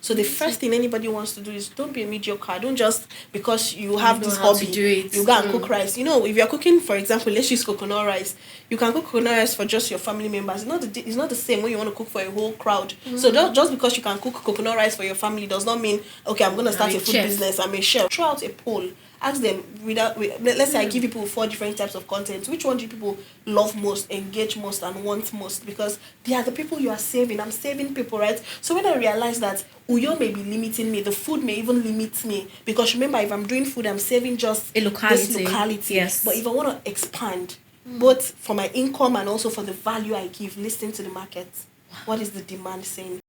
So the first thing anybody wants to do is don't be a mediocre. Don't just because you have this hobby, you go and cook rice. If you're cooking, for example, let's use coconut rice. You can cook coconut rice for just your family members. It's not the same when you want to cook for a whole crowd. So just because you can cook coconut rice for your family does not mean, okay, I'm going to start a food business. I'm a chef. Throw out a poll. Ask them, let's say I give people 4 different types of content. Which one do people love most, engage most, and want most? Because they are the people you are saving. I'm saving people, right? So when I realize that Uyo may be limiting me, the food may even limit me. Because remember, if I'm doing food, I'm saving just this locality. Yes. But if I want to expand, both for my income and also for the value I give, listen to the market. What is the demand saying?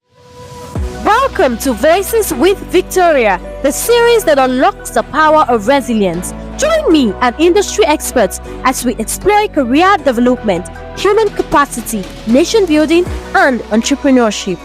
Welcome to Voices with Victoria, the series that unlocks the power of resilience. Join me and industry experts as we explore career development, human capacity, nation building, and entrepreneurship.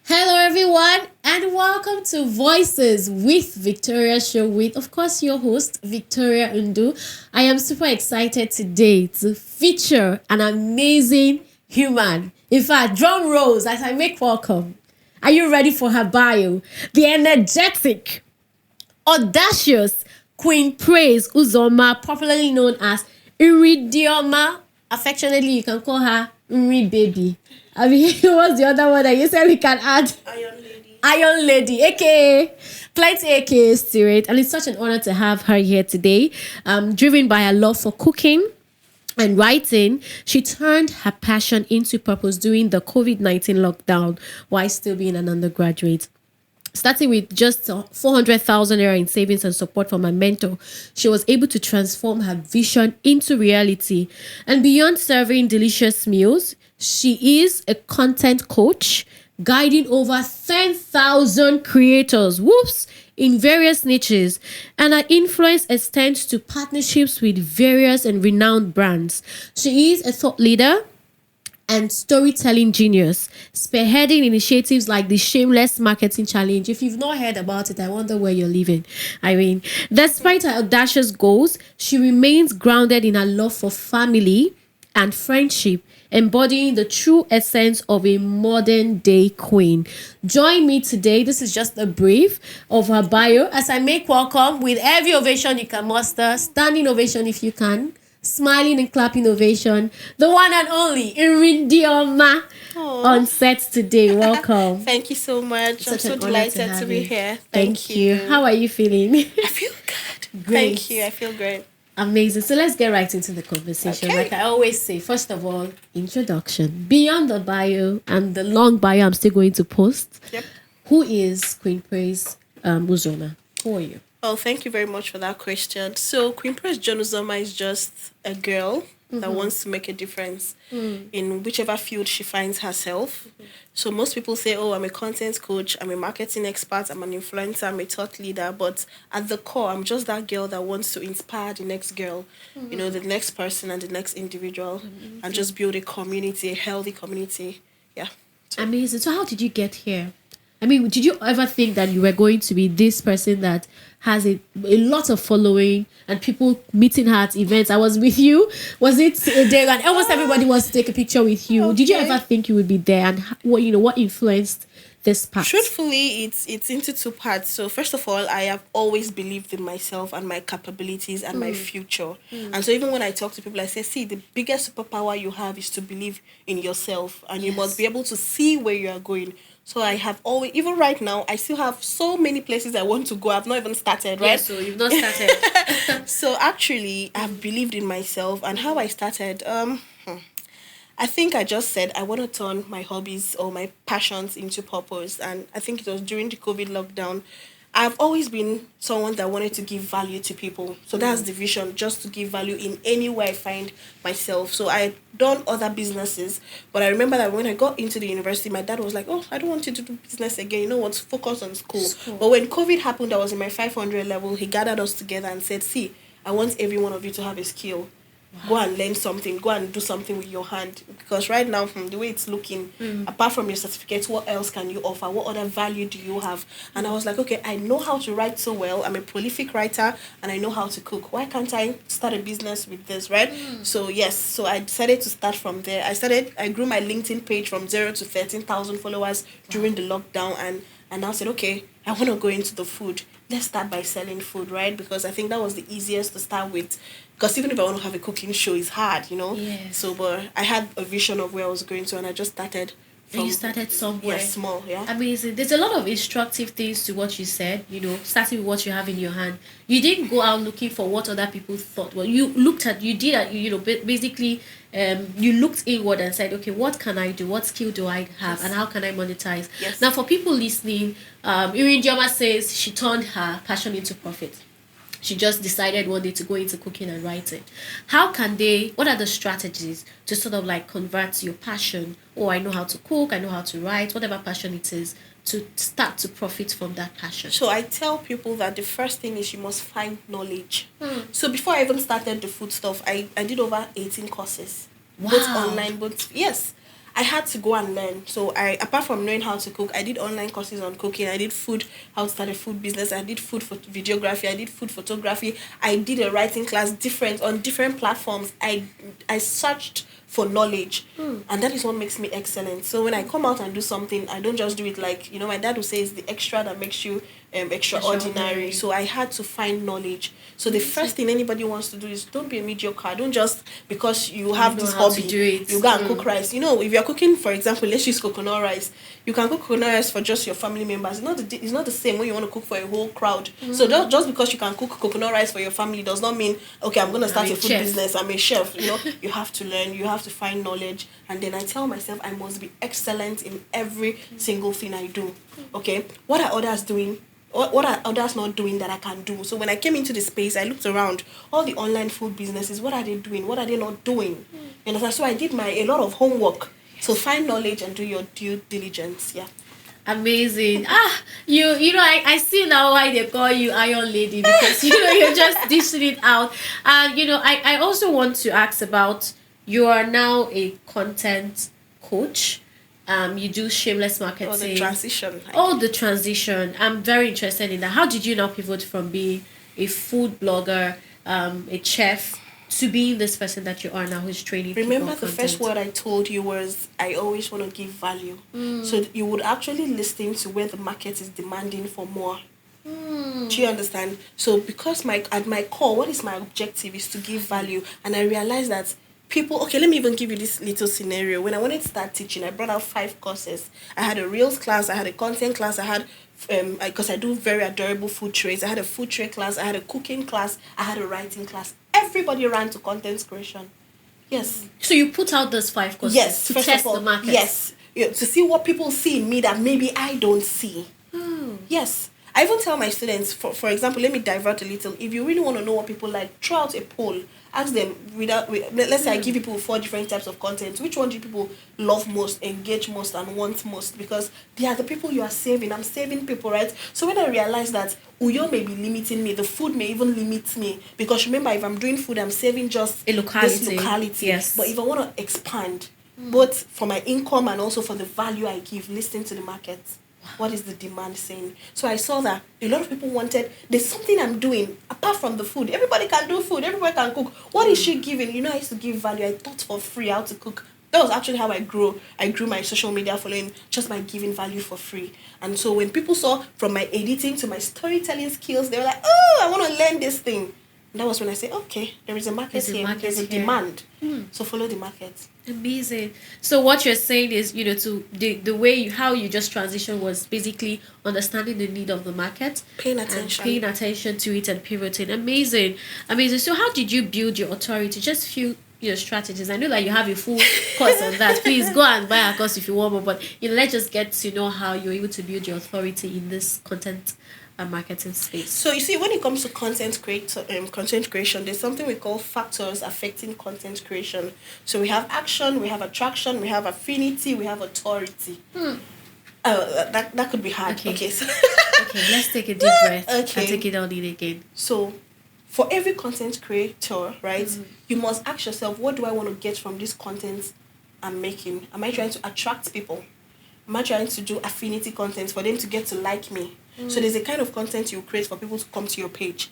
Hello everyone, and welcome to Voices with Victoria show with, of course, your host, Victoria Undu. I am super excited today to feature an amazing human. In fact, drum rolls as I make welcome. Are you ready for her bio? The energetic, audacious Queenpraise Uzoma, popularly known as Nrindioma. Affectionately, you can call her Nri Baby. I mean, what's the other one that you said we can add? Iron Lady, aka plenty AKAs to it. And it's such an honor to have her here today. Driven by a love for cooking and writing, she turned her passion into purpose during the COVID-19 lockdown while still being an undergraduate. Starting with just 400,000 naira in savings and support from her mentor, she was able to transform her vision into reality. And beyond serving delicious meals, she is a content coach, guiding over 10,000 creators, in various niches, and her influence extends to partnerships with various and renowned brands. She is a thought leader and storytelling genius, spearheading initiatives like the Shameless Marketing Challenge. If you've not heard about it, I wonder where you're living. I mean, despite her audacious goals, she remains grounded in her love for family and friendship, embodying the true essence of a modern day queen. Join me today. This is just a brief of her bio as I make welcome with every ovation you can muster, standing ovation if you can, smiling and clapping ovation, the one and only Nrindioma on set today. Welcome. Thank you so much. I'm so delighted to be here. Thank you. How are you feeling? I feel good. Great. Thank you. I feel great. Amazing. So let's get right into the conversation. Okay. Like I always say, first of all, introduction. Beyond the bio and the long bio I'm still going to post. Yep. Who is Queenpraise Uzoma? Who are you? Oh, thank you very much for that question. So Queenpraise John Uzoma is just a girl that wants to make a difference in whichever field she finds herself. So most people say, oh, I'm a content coach, I'm a marketing expert, I'm an influencer, I'm a thought leader. But at the core, I'm just that girl that wants to inspire the next girl, the next person and the next individual, and just build a community, a healthy community. Yeah. Amazing. So how did you get here? I mean, did you ever think that you were going to be this person that has a lot of following and people meeting her at events? I was with you. Was it a day and almost everybody wants to take a picture with you? Okay. Did you ever think you would be there? And what influenced this part? Truthfully, it's into 2 parts. So first of all, I have always believed in myself and my capabilities and my future. And so even when I talk to people, I say, see, the biggest superpower you have is to believe in yourself, and you must be able to see where you are going. So I have always, even right now, I still have so many places I want to go. I've not even started, right? Yeah, so you've not started. So actually, I've believed in myself. And how I started, I think I just said I want to turn my hobbies or my passions into purpose. And I think it was during the COVID lockdown. I've always been someone that wanted to give value to people. So that's the vision, just to give value in any way I find myself. So I done other businesses, but I remember that when I got into the university, my dad was like, oh, I don't want you to do business again. You know what? Focus on school. But when COVID happened, I was in my 500 level. He gathered us together and said, see, I want every one of you to have a skill. Go and learn something. Go and do something with your hand. Because right now, from the way it's looking, apart from your certificates, what else can you offer? What other value do you have? And I was like, okay, I know how to write so well. I'm a prolific writer and I know how to cook. Why can't I start a business with this, right? So yes, so I decided to start from there. I grew my LinkedIn page from 0 to 13,000 followers during the lockdown, and I said, okay, I want to go into the food. Let's start by selling food, right? Because I think that was the easiest to start with. Because even if I want to have a cooking show, it's hard, Yes. So, but I had a vision of where I was going to, and I just started. You started somewhere. Yeah, small, yeah. Amazing. There's a lot of instructive things to what you said, starting with what you have in your hand. You didn't go out looking for what other people thought. Well, you basically, you looked inward and said, okay, what can I do? What skill do I have? Yes. And how can I monetize? Yes. Now, for people listening, Nrindioma says she turned her passion into profit. She just decided one day to go into cooking and writing. What are the strategies to sort of like convert your passion? Oh, I know how to cook, I know how to write, whatever passion it is, to start to profit from that passion? So I tell people that the first thing is you must find knowledge. So before I even started the food stuff, I did over 18 courses. Wow. Both online, yes. I had to go and learn. So apart from knowing how to cook, I did online courses on cooking. I did how to start a food business. I did food videography. I did food photography. I did a writing class on different platforms. I searched for knowledge, and that is what makes me excellent. So when I come out and do something, I don't just do it like, my dad would say it's the extra that makes you extraordinary. So I had to find knowledge. So the first thing anybody wants to do is don't be a mediocre. Don't just because you have this hobby, you go and cook rice. If you're cooking, for example, let's use coconut rice. You can cook coconut rice for just your family members. It's not the same when you want to cook for a whole crowd. So just because you can cook coconut rice for your family does not mean, okay, I'm going to start a food business. I'm a chef. You have to learn. You have to find knowledge. And then I tell myself I must be excellent in every single thing I do. Okay? What are others doing? What are others not doing that I can do? So when I came into the space, I looked around all the online food businesses. What are they doing? What are they not doing? So I did a lot of homework. So find knowledge and do your due diligence. Yeah. Amazing. I see now why they call you Iron Lady, because you're just dishing it out. And I also want to ask about, you are now a content coach. You do shameless marketing. The transition. The transition. I'm very interested in that. How did you now pivot from being a food blogger, a chef, to being this person that you are now, who's training people? Remember, the first word I told you was I always want to give value. So you would actually listen to where the market is demanding for more. Do you understand? So because at my core, what is my objective is to give value, and I realized that people, okay, let me even give you this little scenario. When I wanted to start teaching, I brought out 5 courses. I had a Reels class, I had a content class, I had, because I do very adorable food trays, I had a food tray class, I had a cooking class, I had a writing class. Everybody ran to content creation. Yes. So you put out those 5 courses to test the market? Yes. To see what people see in me that maybe I don't see. Yes. I even tell my students, for example, let me divert a little. If you really want to know what people like, throw out a poll. Ask them, let's say I give people 4 different types of content. Which one do people love most, engage most, and want most? Because they are the people you are saving. I'm saving people, right? So when I realize that Uyo may be limiting me, the food may even limit me. Because remember, if I'm doing food, I'm saving just this locality. Yes. But if I want to expand, both for my income and also for the value I give, listen to the market. What is the demand saying? So I saw that a lot of people wanted, there's something I'm doing apart from the food. Everybody can do food. Everybody can cook. What is she giving? I used to give value. I taught for free how to cook. That was actually how I grew my social media following, just by giving value for free. And so when people saw from my editing to my storytelling skills, they were like, oh, I want to learn this thing. And that was when I said, okay, there is a market here. There's a demand. So follow the market. Amazing. So what you're saying is, to the way how you just transition was basically understanding the need of the market, paying attention to it, and pivoting. Amazing. So how did you build your authority? Just few strategies. I know that you have a full course on that. Please go and buy a course if you want more. But let's just get to know how you're able to build your authority in this content and marketing space. So you see, when it comes to content creation, there's something we call factors affecting content creation. So we have action, we have attraction, we have affinity, we have authority. That could be hard. Okay. Okay, so okay, let's take a deep breath and take it on in again. So for every content creator, right, you must ask yourself, what do I want to get from this content I'm making? Am I trying to attract people? Am I trying to do affinity content for them to get to like me? So there's a kind of content you create for people to come to your page.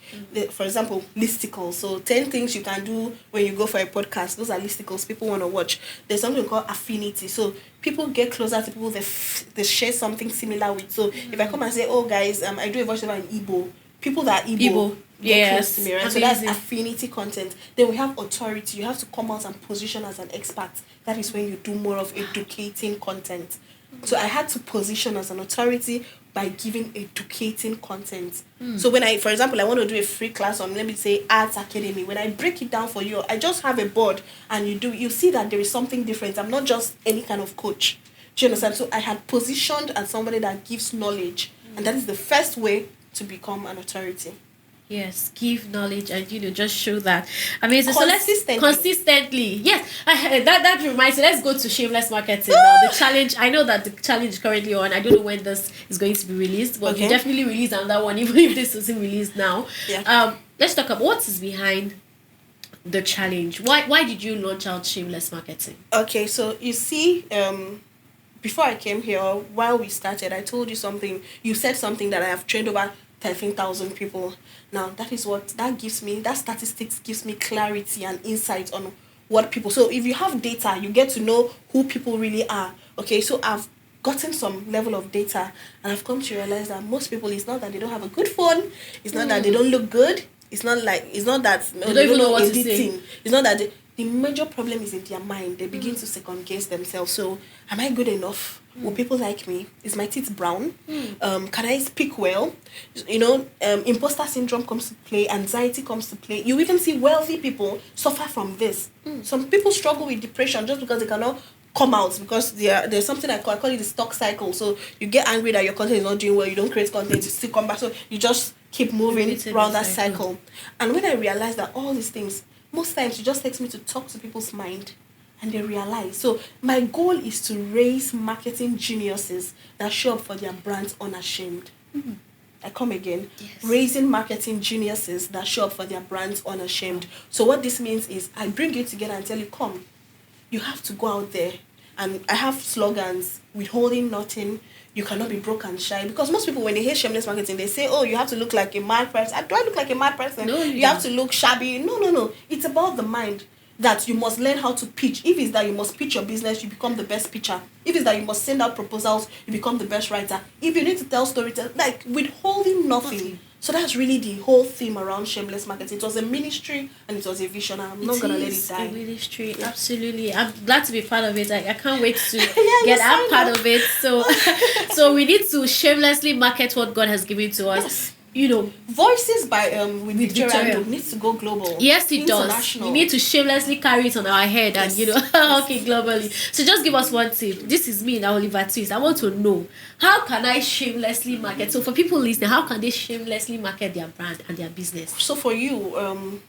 For example, listicles. So 10 things you can do when you go for a podcast. Those are listicles people want to watch. There's something called affinity. So people get closer to people they share something similar with. So if I come and say, oh guys, I do a voiceover in Igbo, people that are Igbo get close to me, right? So that's affinity content. Then we have authority. You have to come out and position as an expert. That is when you do more of educating content. So I had to position as an authority by giving educating content. So when for example, I want to do a free class on, let me say, Arts Academy, when I break it down for you, I just have a board and you see that there is something different. I'm not just any kind of coach. Do you understand? So I had positioned as somebody that gives knowledge, and that is the first way to become an authority. Yes, give knowledge and just show that. Amazing. Consistently. So let's consistently. Yes, that reminds me. Let's go to Shameless Marketing now. The challenge. I know that the challenge is currently on. I don't know when this is going to be released, but we definitely release another one, even if this isn't released now. Yeah. Let's talk about what is behind the challenge. Why did you launch out Shameless Marketing? Okay, so you see, before I came here, while we started, I told you something. You said something that I have trained over 13,000 people. Now that statistics gives me clarity and insight on what people. So if you have data, you get to know who people really are. Okay, so I've gotten some level of data, and I've come to realize that most people, it's not that they don't have a good phone, it's not that they don't look good, it's not that they don't even know what to say. It's not that the major problem is in their mind. They begin to second guess themselves. So am I good enough? Will people like me? Is my teeth brown? Can I speak well? Imposter syndrome comes to play. Anxiety comes to play. You even see wealthy people suffer from this. Some people struggle with depression just because they cannot come out, because there's something I call it the stock cycle. So you get angry that your content is not doing well, you don't create content, you still come back. So you just keep moving around that cycle. And when I realized that all these things, most times it just takes me to talk to people's mind and they realize. So my goal is to raise marketing geniuses that show up for their brands unashamed. I come again. Yes. Raising marketing geniuses that show up for their brands unashamed. So what this means is I bring you together and tell you, come, you have to go out there. And I have slogans: withholding nothing, you cannot be broke and shy. Because most people, when they hear shameless marketing, they say, oh, you have to look like a mad person. Do I look like a mad person? No, you have to look shabby. No. It's about the mind, that you must learn how to pitch. If it's that you must pitch your business, you become the best pitcher. If it's that you must send out proposals, you become the best writer. If you need to tell stories, like withholding nothing. So that's really the whole theme around shameless marketing. It was a ministry and it was a vision. I'm not gonna let it die. A ministry, absolutely. I'm glad to be part of it. I can't wait to get that part of it. So we need to shamelessly market what God has given to us. Yes. Voices by with Victoria needs to go global. Yes, it does. We need to shamelessly carry it on our head and okay, globally. So just give us one tip. This is me now, Oliver Twist. I want to know, how can I shamelessly market? So for people listening, how can they shamelessly market their brand and their business? So for you,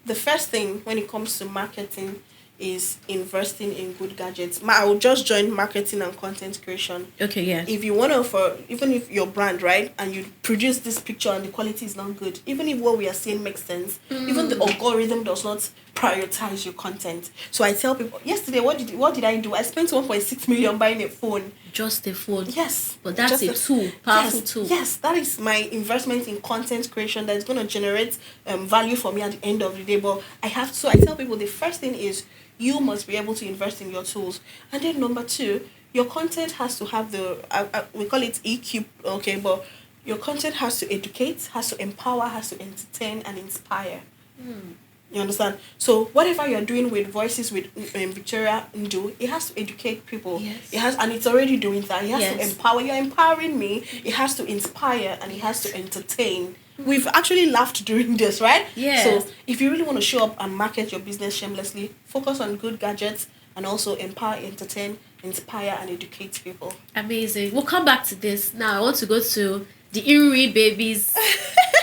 the first thing when it comes to marketing is investing in good gadgets. I will just join marketing and content creation. Okay, yeah. If you want to, even if your brand, right, and you produce this picture and the quality is not good, even if what we are saying makes sense, even the algorithm does not prioritize your content. So I tell people, yesterday, what did I do? I spent 1.6 million buying a phone. Just a phone. Yes. But that's a tool, powerful tool. Yes, that is my investment in content creation that is going to generate value for me at the end of the day. But I tell people the first thing is you must be able to invest in your tools. And then number 2, your content has to have we call it EQ, but your content has to educate, has to empower, has to entertain and inspire. You understand? So whatever you're doing with Voices with Victoria Ndu, it has to educate people. Yes. And it's already doing that. It has to empower. You're empowering me. It has to inspire and it has to entertain. We've actually laughed during this, right? Yeah. So if you really want to show up and market your business shamelessly, focus on good gadgets and also empower, entertain, inspire, and educate people. Amazing. We'll come back to this. Now I want to go to the Inri babies.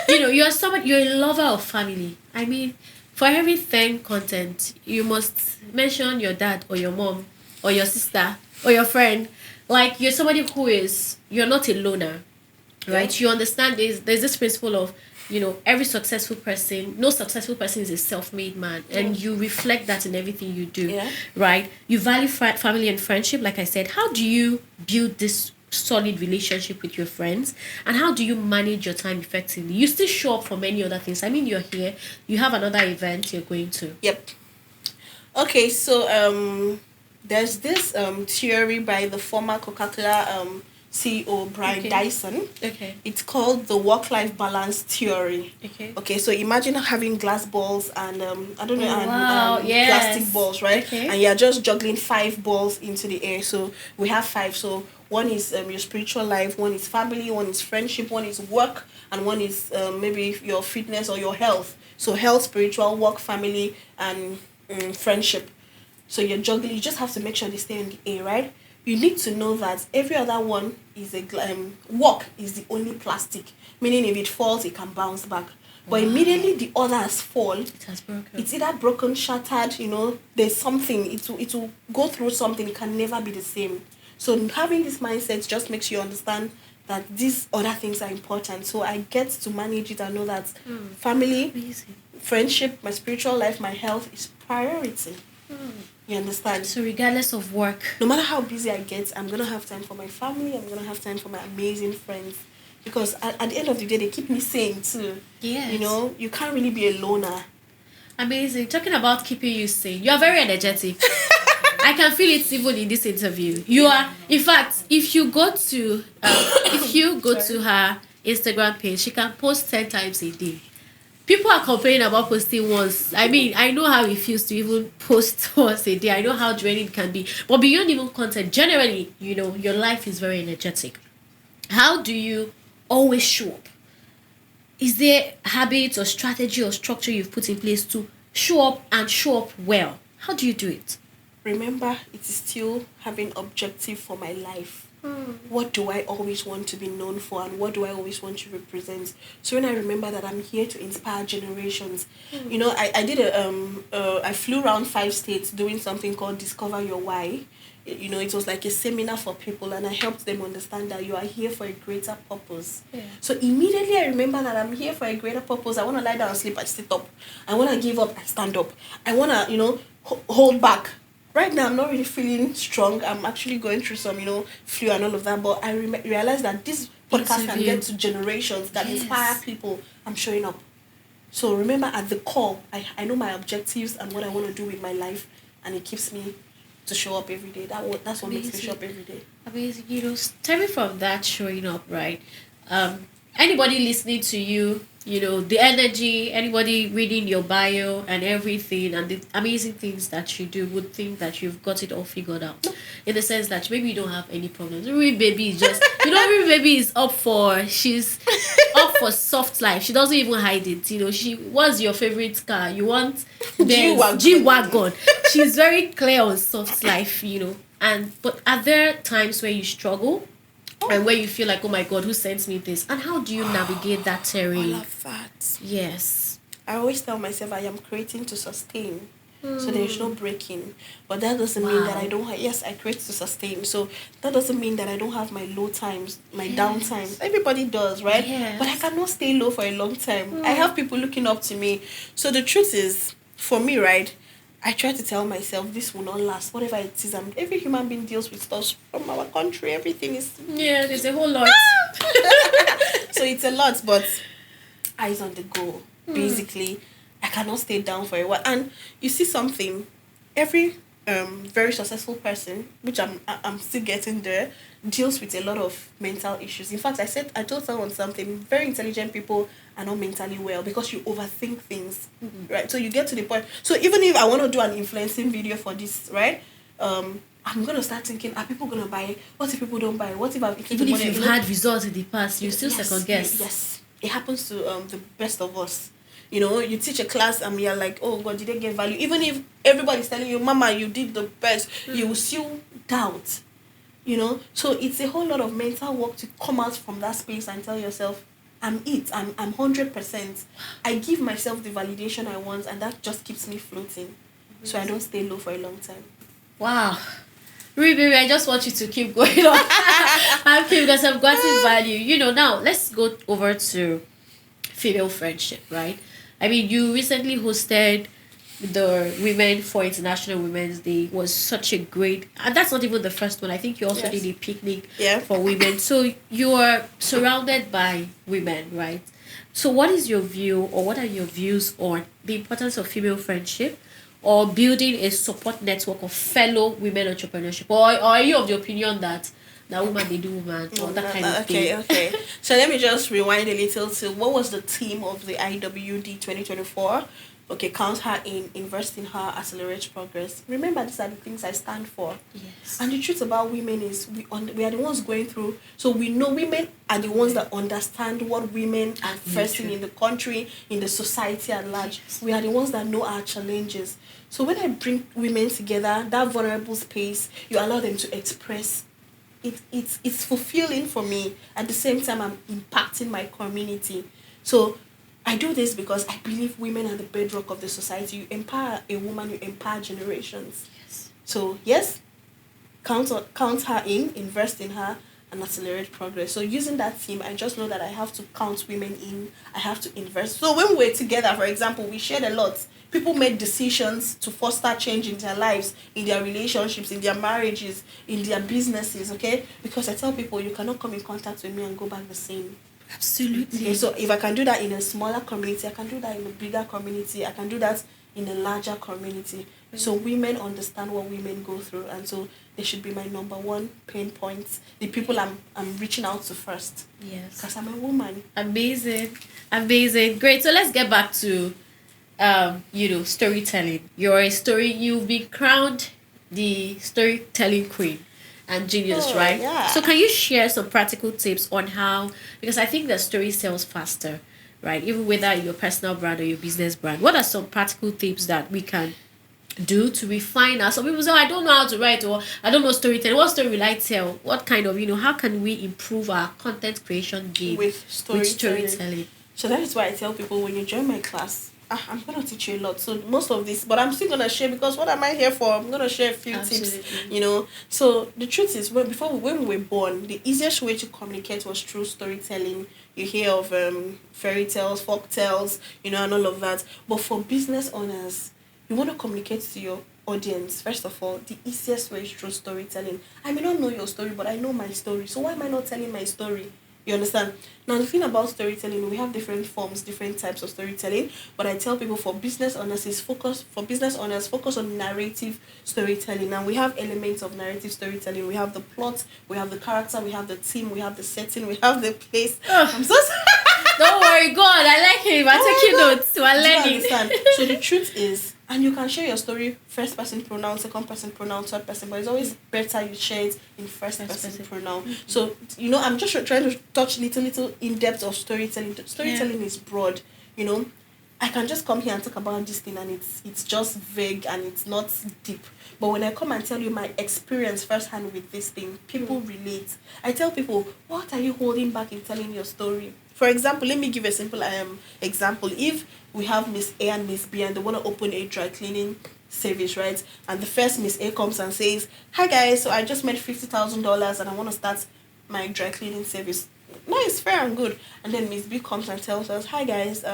You're a lover of family. I mean, for everything content, you must mention your dad or your mom or your sister or your friend. Like, you're somebody you're not a loner. Right, you understand there's this principle of every successful person, no successful person is a self-made man, and you reflect that in everything you do, right? You value family and friendship, like I said. How do you build this solid relationship with your friends, and how do you manage your time effectively? You still show up for many other things. I mean, you're here, you have another event you're going to. Yep. Okay, so there's this theory by the former Coca-Cola CEO Brian Dyson. Okay. It's called the work-life balance theory. Okay. Okay, so imagine having glass balls and plastic balls, right? Okay. And you're just juggling 5 balls into the air. So we have 5. So one is your spiritual life, one is family, one is friendship, one is work, and one is maybe your fitness or your health. So health, spiritual, work, family, and friendship. So you're juggling. You just have to make sure they stay in the air, right? You need to know that every other one is work is the only plastic, meaning if it falls, it can bounce back. But immediately the others fall, it has broken. It's either broken, shattered. There's something. It will go through something. It can never be the same. So having this mindset just makes you understand that these other things are important. So I get to manage it and know that family, friendship, my spiritual life, my health is priority. You understand? So regardless of work, no matter how busy I get, I'm going to have time for my family. I'm going to have time for my amazing friends. Because at the end of the day, they keep me sane too. Yes. You can't really be a loner. Amazing. Talking about keeping you sane, you are very energetic. I can feel it even in this interview. You are, in fact, if you go to her Instagram page, she can post 10 times a day. People are complaining about posting once. I mean, I know how it feels to even post once a day. I know how draining it can be. But beyond even content, generally, your life is very energetic. How do you always show up? Is there habits or strategy or structure you've put in place to show up and show up well? How do you do it? Remember, it is still having objective for my life. What do I always want to be known for, and what do I always want to represent? So when I remember that I'm here to inspire generations, I flew around 5 states doing something called Discover Your Why. It was like a seminar for people, and I helped them understand that you are here for a greater purpose. Yeah. So immediately I remember that I'm here for a greater purpose. I want to lie down and sleep, I sit up. I want to give up, I stand up. I want to, hold back. Right now, I'm not really feeling strong. I'm actually going through some, flu and all of that. But I realize that this podcast can get to generations that inspire people. I'm showing up. So remember, at the core, I know my objectives and what I want to do with my life. And it keeps me to show up every day. That's what makes me show up every day. Amazing. Stemming from that showing up, right? Anybody listening to you, the energy, anybody reading your bio and everything and the amazing things that you do would think that you've got it all figured out. In the sense that maybe you don't have any problems. Ruby Baby is just, Ruby Baby is she's up for soft life. She doesn't even hide it. What's your favorite car? You want G-Wagon. She's very clear on soft life, but are there times where you struggle? And where you feel like, oh my God, who sent me this? And how do you navigate that terrain? All of that. Yes. I always tell myself I am creating to sustain. So there's no breaking. But that doesn't mean that I don't yes, I create to sustain. So that doesn't mean that I don't have my low times, my down times. Everybody does, right? Yes. But I cannot stay low for a long time. I have people looking up to me. So the truth is, for me, right, I try to tell myself this will not last. Whatever it is, every human being deals with stuff from our country. Everything is... Yeah, there's a whole lot. So it's a lot, but eyes on the goal. Basically, I cannot stay down for a while. And you see something, every very successful person, which I'm still getting there, deals with a lot of mental issues. In fact, I told someone something, very intelligent people are not mentally well because you overthink things, right? So you get to the point. So even if I want to do an influencing video for this, right? I'm going to start thinking, are people going to buy it? What if people don't buy it? What if I've even if you've had results in the past, you still second guess. Yes. It happens to the best of us. You teach a class and you're like, oh God, did they get value? Even if everybody's telling you, Mama, you did the best, you will still doubt. So it's a whole lot of mental work to come out from that space and tell yourself, I'm 100%. I give myself the validation I want, and that just keeps me floating. So I don't stay low for a long time. Wow. Ruby, I just want you to keep going on. I'm keep because I've gotten value. Now let's go over to female friendship, right? I mean, you recently hosted the Women for International Women's Day. It was such a great, and that's not even the first one. I think you also did a picnic for women. So you are surrounded by women, right? So what is your view, or what are your views on the importance of female friendship, or building a support network of fellow women entrepreneurship? Or are you of the opinion that woman they do woman, or that kind of thing? Okay. So let me just rewind a little to what was the theme of the IWD 2024. Okay, count her in, invest in her, accelerate progress. Remember, these are the things I stand for. Yes. And the truth about women is we are the ones going through. So we know women are the ones that understand what women are facing in the country, in the society at large. Yes. We are the ones that know our challenges. So when I bring women together, that vulnerable space, you allow them to express. It's fulfilling for me. At the same time, I'm impacting my community. So I do this because I believe women are the bedrock of the society. You empower a woman, you empower generations. Yes. So yes, count her in, invest in her, and accelerate progress. So using that theme, I just know that I have to count women in. I have to invest. So when we're together, for example, we shared a lot. People made decisions to foster change in their lives, in their relationships, in their marriages, in their businesses, okay? Because I tell people, you cannot come in contact with me and go back the same. Absolutely. Okay, so if I can do that in a smaller community, I can do that in a bigger community, I can do that in a larger community. Mm-hmm. So women understand what women go through, and so they should be my number one pain points, the people I'm reaching out to first. Yes. Because I'm a woman. Amazing. Great. So let's get back to storytelling. You've been crowned the storytelling queen and genius, right? Yeah. So can you share some practical tips on how, because I think the story sells faster, right? Even whether your personal brand or your business brand. What are some practical tips that we can do to refine us? Some people say, I don't know how to write, or I don't know storytelling. What story will I tell? What kind of, how can we improve our content creation game with storytelling? So that is why I tell people, when you join my class, I'm going to teach you a lot. So most of this, but I'm still going to share, because what am I here for? I'm going to share a few tips, So the truth is, when we were born, the easiest way to communicate was through storytelling. You hear of fairy tales, folk tales, and all of that. But for business owners, you want to communicate to your audience. First of all, the easiest way is through storytelling. I may not know your story, but I know my story. So why am I not telling my story? You understand? Now, the thing about storytelling, we have different forms, different types of storytelling. But I tell people, for business owners, focus on narrative storytelling. And we have elements of narrative storytelling. We have the plot, we have the character, we have the theme, we have the setting, we have the place. I'm so sorry. Don't worry, God, I like him. I'm taking notes. We're learning. So the truth is, and you can share your story first person pronoun, second person pronoun, third person, but it's always better you share it in first person pronoun. Mm-hmm. So, I'm just trying to touch little in depth of storytelling. Storytelling is broad, I can just come here and talk about this thing, and it's just vague and it's not deep. But when I come and tell you my experience firsthand with this thing, people relate. I tell people, what are you holding back in telling your story? For example, let me give a simple example. If we have Miss A and Miss B and they want to open a dry cleaning service, right? And the first Miss A comes and says, hi guys, so I just made $50,000 and I want to start my dry cleaning service. Nice, fair and good. And then Miss B comes and tells us, hi guys,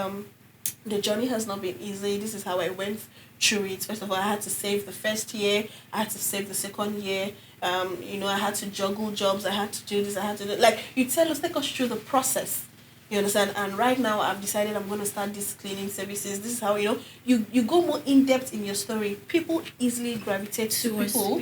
the journey has not been easy. This is how I went through it. First of all, I had to save the first year. I had to save the second year. I had to juggle jobs. I had to do this. I had to do... you take us through the process. You understand? And right now, I've decided I'm going to start these cleaning services. This is how, you go more in-depth in your story. People easily gravitate to people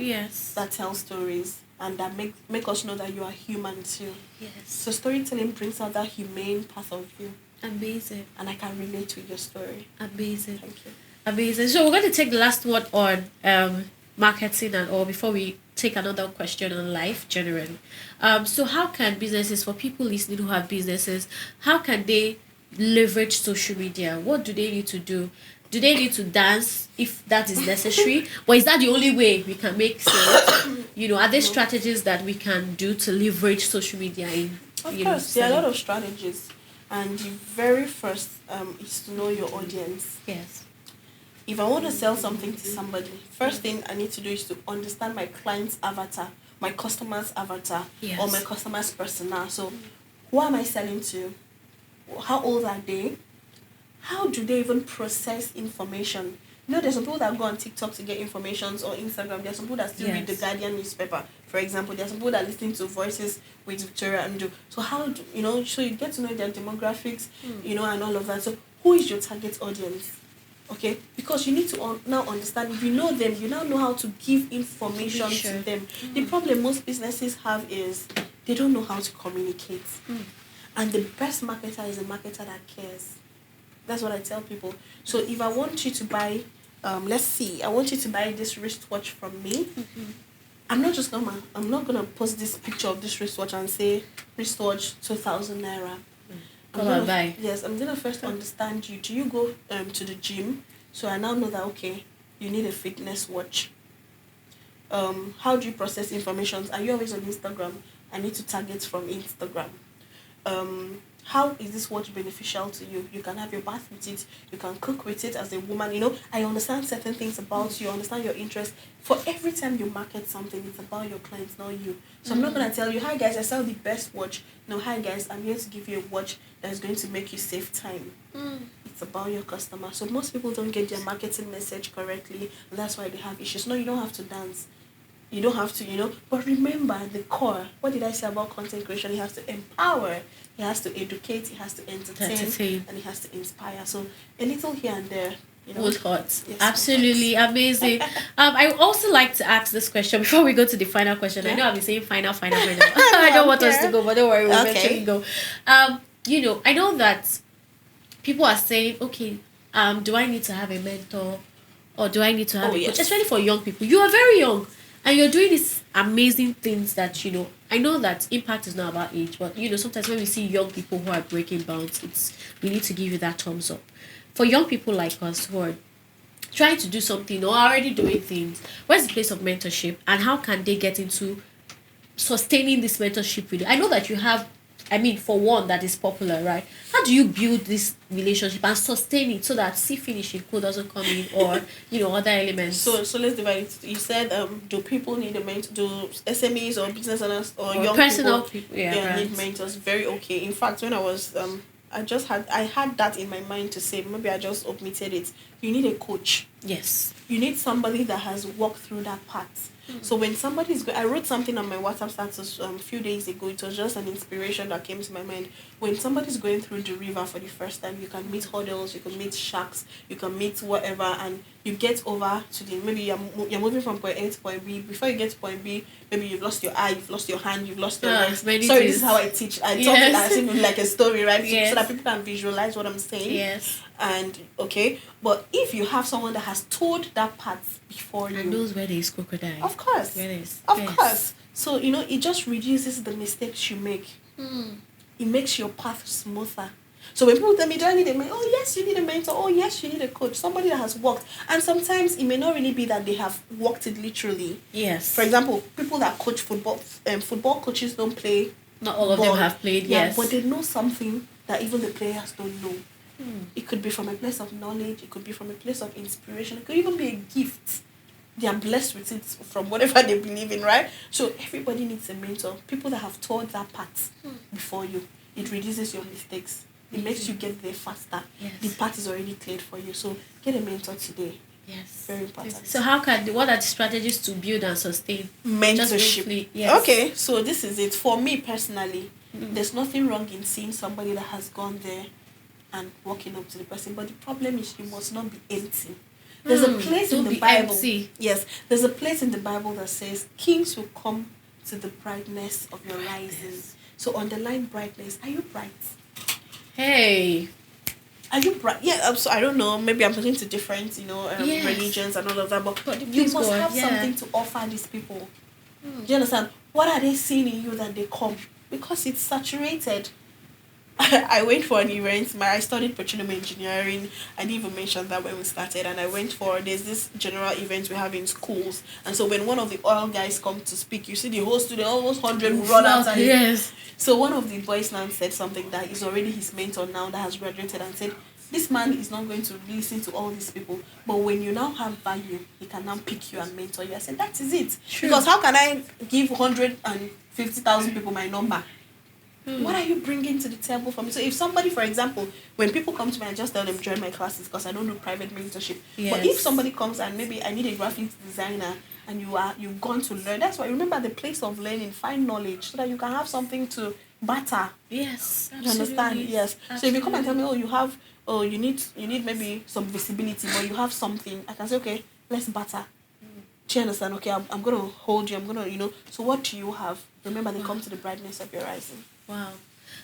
that tell stories and that make us know that you are human too. Yes. So storytelling brings out that humane part of you. Amazing. And I can relate to your story. Amazing. Thank you. Amazing. So we're going to take the last one on marketing and all before we take another question on life generally. So how can businesses, for people listening who have businesses, how can they leverage social media? What do they need to do? Do they need to dance if that is necessary? Or is that the only way we can make sales? Are there strategies that we can do to leverage social media in? Of course, there are a lot of strategies. And the very first is to know your audience. Yes. If I want to sell something to somebody, first thing I need to do is to understand my client's avatar, my customer's avatar, or my customer's persona. So, who am I selling to? how old are they? How do they even process information? There's some people that go on TikTok to get information, or Instagram. There's some people that still read the Guardian newspaper, for example. There's some people that listen to Voices with Victoria and do. So how do so you get to know their demographics, and all of that. So who is your target audience? Okay, because you need to now understand. If you know them, you now know how to give information to them. The problem most businesses have is they don't know how to communicate. And the best marketer is a marketer that cares. That's what I tell people. So if I want you to buy, I want you to buy this wristwatch from me. I'm not gonna post this picture of this wristwatch and say wristwatch 2,000 naira. Come on, buy. Yes, I'm gonna first understand you. Do you go to the gym? So I now know that okay, you need a fitness watch. How do you process information? Are you always on Instagram? I need to target from Instagram. How is this watch beneficial to you? You can have your bath with it. You can cook with it as a woman. I understand certain things about you. I understand your interest. For every time you market something, it's about your clients, not you. So I'm not going to tell you, hi guys, I sell the best watch. No, hi guys, I'm here to give you a watch that is going to make you save time. It's about your customer. So most people don't get their marketing message correctly. And that's why they have issues. No, you don't have to dance. You don't have to, But remember the core. What did I say about content creation? It has to empower. It has to educate. It has to entertain. And it has to inspire. So a little here and there. Would hurt. Yes, absolutely amazing. I also like to ask this question before we go to the final question. I know I've been saying final. I don't want us to go, but don't worry, we'll eventually go. I know that people are saying, okay, do I need to have a mentor, or do I need to have a coach? Especially for young people. You are very young. And you're doing these amazing things that, I know that impact is not about age, but, sometimes when we see young people who are breaking bounds, we need to give you that thumbs up. For young people like us who are trying to do something or already doing things, where's the place of mentorship and how can they get into sustaining this mentorship with you? I know that you have, for one, that is popular, right? How do you build this relationship and sustain it so that finishing code doesn't come in or, other elements? So let's divide it. You said, do people need a mentor? Do SMEs or business owners or young personal people need mentors? Very okay. In fact, when I was, I had that in my mind to say, maybe I just omitted it. You need a coach. Yes. You need somebody that has walked through that path. So when somebody's I wrote something on my WhatsApp status a few days ago. It was just an inspiration that came to my mind. When somebody's going through the river for the first time, you can meet hurdles, you can meet sharks, you can meet whatever, and you get over to maybe you're moving from point A to point B. Before you get to point B, maybe you've lost your eye, you've lost your hand, you've lost your legs. Sorry, this is how I teach. I talk it as if like a story, right? Yes. So that people can visualize what I'm saying. Yes. And but if you have someone that has told that path before you, and knows where there is crocodile, of course, course. So it just reduces the mistakes you make. It makes your path smoother. So when people tell me, do I need a mentor? Oh yes, you need a mentor. Oh yes, you need a coach. Somebody that has walked. And sometimes it may not really be that they have walked it literally. Yes. For example, people that coach football, football coaches don't play. Not all of them have played. Yes. But they know something that even the players don't know. It could be from a place of knowledge. It could be from a place of inspiration. It could even be a gift. They are blessed with it from whatever they believe in, right? So everybody needs a mentor. People that have trod that path before you. It reduces your mistakes. It makes you get there faster. Yes. The path is already cleared for you. So get a mentor today. Yes. Very important. So what are the strategies to build and sustain mentorship? Yes. Okay, so this is it. For me personally, there's nothing wrong in seeing somebody that has gone there and walking up to the person, but the problem is you must not be empty. There's a place in the Bible. Empty. Yes, there's a place in the Bible that says kings will come to the brightness of your rising. Yes. So underline brightness. Are you bright? Hey. Are you bright? Yeah, so I don't know. Maybe I'm talking to different, religions and all of that, but you must have something to offer these people. Do you understand? What are they seeing in you that they come? Because it's saturated. I went for an event. I studied petroleum engineering. I didn't even mention that when we started. And I went there's this general event we have in schools. And so when one of the oil guys come to speak, you see the whole student, almost 100 will run after him. Yes. So one of the boys now said something that is already his mentor now that has graduated and said, this man is not going to listen to all these people. But when you now have value, he can now pick you and mentor you. I said, that is it. True. Because how can I give 150,000 people my number? What are you bringing to the table for me? So if somebody, for example, when people come to me, I just tell them join my classes because I don't do private mentorship. Yes. But if somebody comes and maybe I need a graphics designer and you've gone to learn, that's why remember the place of learning, find knowledge so that you can have something to barter. Yes, absolutely. You understand? Yes. Absolutely. So if you come and tell me, you need maybe some visibility, but you have something, I can say, okay, let's barter. Do you understand? Okay, I'm going to hold you. I'm going to, so what do you have? Remember, they come to the brightness of your rising. Wow.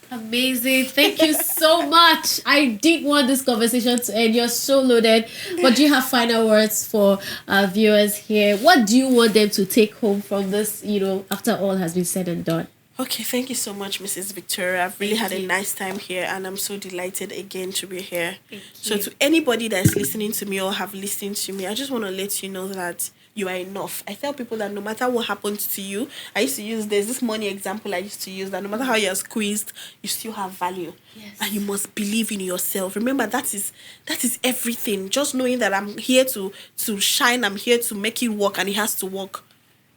Amazing. Thank you so much. I did want this conversation to end. You're so loaded. But do you have final words for our viewers here? What do you want them to take home from this, after all has been said and done? Okay, thank you so much, Mrs. Victoria. I've really had a nice time here, and I'm so delighted again to be here. So to anybody that's listening to me or have listened to me, I just want to let you know that you are enough. I tell people that no matter what happens to you, there's this money example I used to use, that no matter how you're squeezed, you still have value. Yes. And you must believe in yourself. Remember, that is everything. Just knowing that I'm here to shine, I'm here to make it work, and it has to work.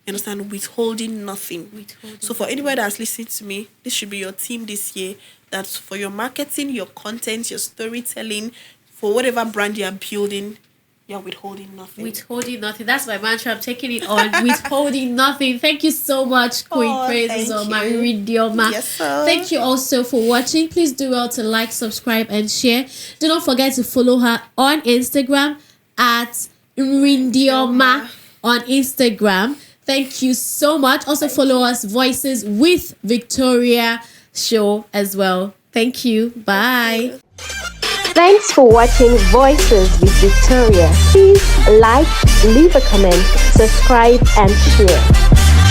You understand? Withholding nothing. So for anybody that's listening to me, this should be your team this year. That's for your marketing, your content, your storytelling, for whatever brand you're building, you're withholding nothing. Withholding nothing. That's my mantra. I'm taking it on. Withholding nothing. Thank you so much, Queenpraise John Nrindioma. Yes, sir. Thank you also for watching. Please do well to like, subscribe, and share. Do not forget to follow her on Instagram at Nrindioma on Instagram. Thank you so much. Also follow us, Voices with Victoria show as well. Thank you. Bye. Thanks for watching Voices with Victoria. Please like, leave a comment, subscribe, and share.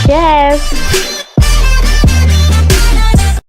Cheers!